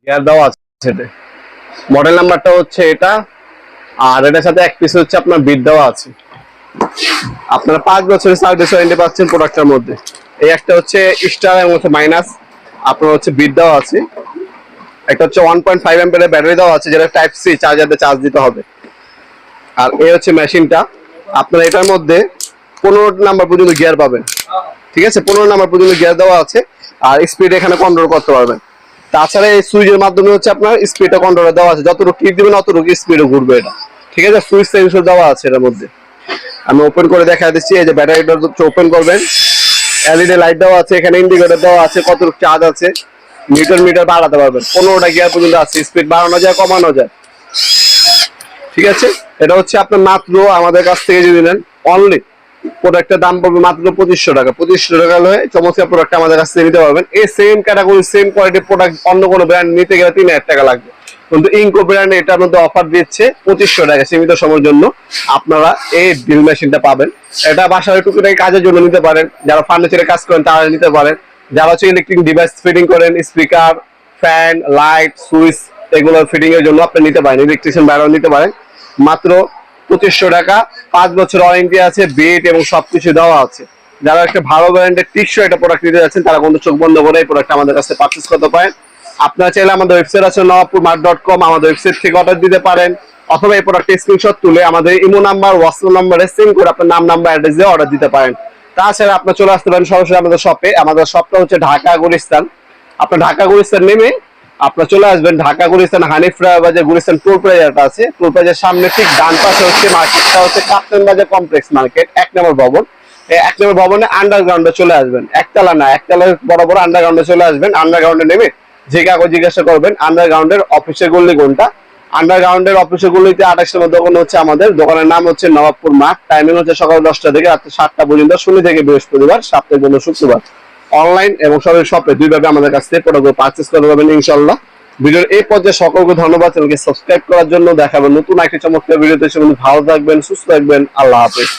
Gear দেওয়া আছে এতে। মডেল নাম্বারটা হচ্ছে এটা, আর এটার সাথে এক পিস হচ্ছে আপনার বিট দেওয়া আছে। আপনারা 5 বছরের সার্ভিস ওয়ারেন্টি পাচ্ছেন প্রোডাক্টের মধ্যে। এই একটা হচ্ছে স্টার এবং হচ্ছে মাইনাস, আপনার হচ্ছে বিট দেওয়া আছে। একটা হচ্ছে 1.5 অ্যাম্পিয়ারের ব্যাটারি দেওয়া আছে, যেটা টাইপ সি চার্জার দিয়ে চার্জ দিতে হবে। আর এই হচ্ছে মেশিনটা। আপনারা এটার মধ্যে 15 নাম্বার পর্যন্ত গিয়ার পাবেন, ঠিক আছে? 15 নাম্বার পর্যন্ত গিয়ার দেওয়া আছে, আর স্পিড এখানে কন্ট্রোল করতে পারবেন। তাছাড়া এই সুইচের মাধ্যমে হচ্ছে আপনার স্পিডটা কন্ট্রোল দেওয়া আছে, যতটুকু ক্লিক দিবেন অতটুকু স্পিডে ঘুরবে এটা, ঠিক আছে? সুইচ সেন্সর দেওয়া আছে এর মধ্যে। আমি ওপেন করে দেখা দিচ্ছি। এই যে ব্যাটারিটা ওপেন করবেন, এলইডি লাইট দেওয়া আছে, এখানে ইন্ডিকেটর দেওয়া আছে, কতটুকু চার্জ আছে, মিটার বাড়াতে পারবেন। 15টা গিয়ার পর্যন্ত আছে, স্পিড বাড়ানো যায় কমানো যায়, ঠিক আছে? এটা হচ্ছে আপনার মাত্র আমাদের কাছ থেকে যদি নেন অনলি প্রোডাক্টের দাম পড়বে মাত্র 2500 টাকা। 2500 টাকা হলে চমৎকার প্রোডাক্ট আমাদের কাছ থেকে নিতে পারবেন। এই সেম ক্যাটাগরি সেম কোয়ালিটির প্রোডাক্ট অন্য কোনো ব্র্যান্ড নিতে গেলে 3000 টাকা লাগবে, কিন্তু ইনকো ব্র্যান্ড এটার মধ্যে অফার দিচ্ছে 2500 টাকা সীমিত সময়ের জন্য। আপনারা এই ড্রিল মেশিনটা পাবেন। এটা বাসায় টুকিটাকি কাজের জন্য নিতে পারেন, যারা ফার্নিচারের কাজ করেন তারা নিতে পারেন, যারা হচ্ছে ইলেকট্রিক ডিভাইস ফিটিং করেন, স্পিকার, ফ্যান, লাইট, সুইচ, এগুলো ফিটিং এর জন্য আপনি নিতে পারেন, ইলেকট্রিশিয়ান বাইরেও নিতে পারেন। মাত্র 2500 টাকা, 5 বছর ওয়ারেন্টি আছে, বিট এবং সবকিছু দেওয়া আছে। যারা একটা ভালো ব্র্যান্ডের টিকসই একটা প্রোডাক্ট নিতে যাচ্ছেন তারা কিন্তু চোখ বন্ধ করে এই প্রোডাক্ট আমাদের কাছে পারচেজ করতে পারেন। আপনারা চাইলে আমাদের ওয়েবসাইট আছে nawabpurmart.com, আমাদের ওয়েবসাইট থেকে অর্ডার দিতে পারেন, অথবা এই প্রোডাক্টের স্ক্রিনশট তুলে আমাদের ইমো নাম্বার, হোয়াটসঅ্যাপ নাম্বারে সেন্ড করে আপনার নাম, নাম্বার, অ্যাড্রেস দিয়ে অর্ডার দিতে পারেন। তাছাড়া আপনার চলে আসতে পারেন সরাসরি আমাদের শপে। আমাদের শপটা হচ্ছে ঢাকা গুলিস্তান। আপনার ঢাকা গুলিস্তান নেমে আপনার চলে আসবেন ঢাকা গুলিস্তান হানিফ বাজার গুলিস্তান টোল প্লাজাটা আছে, টোল প্লাজার সামনে ঠিক ডান পাশে হচ্ছে মার্কেটটা হচ্ছে কাপ্তান বাজার কমপ্লেক্স মার্কেট, 1 নম্বর ভবন। এই 1 নম্বর ভবনে আন্ডারগ্রাউন্ডে চলে আসবেন, একতলা না, একতলার বড় বড় আন্ডারগ্রাউন্ডে চলে আসবেন। আন্ডারগ্রাউন্ডে নেমে যে কাগজ জিজ্ঞাসা করবেন আন্ডারগ্রাউন্ডের অফিসের গল্লি কোনটা। আন্ডারগ্রাউন্ডের অফিসের গল্লিতে 28 নম্বর দোকান হচ্ছে আমাদের। দোকানের নাম হচ্ছে নবাবপুর মাঠ। টাইমিং হচ্ছে সকাল 10টা থেকে রাত 7টা পর্যন্ত, শনি থেকে বৃহস্পতিবার, সপ্তাহের জন্য শুক্রবার। অনলাইন এবং সরাসরি শপে দুইভাবে আমাদের কাছ থেকে প্রোডাক্ট পারচেজ করতে পারবেন ইনশাআল্লাহ। ভিডিওর এই পর্যায়ে সকলকে ধন্যবাদ চ্যানেলকে সাবস্ক্রাইব করার জন্য। দেখাবেন নতুন একটি চমৎকার ভিডিওতে। সেগুলো ভালো থাকবেন, সুস্থ থাকবেন, আল্লাহ হাফেজ।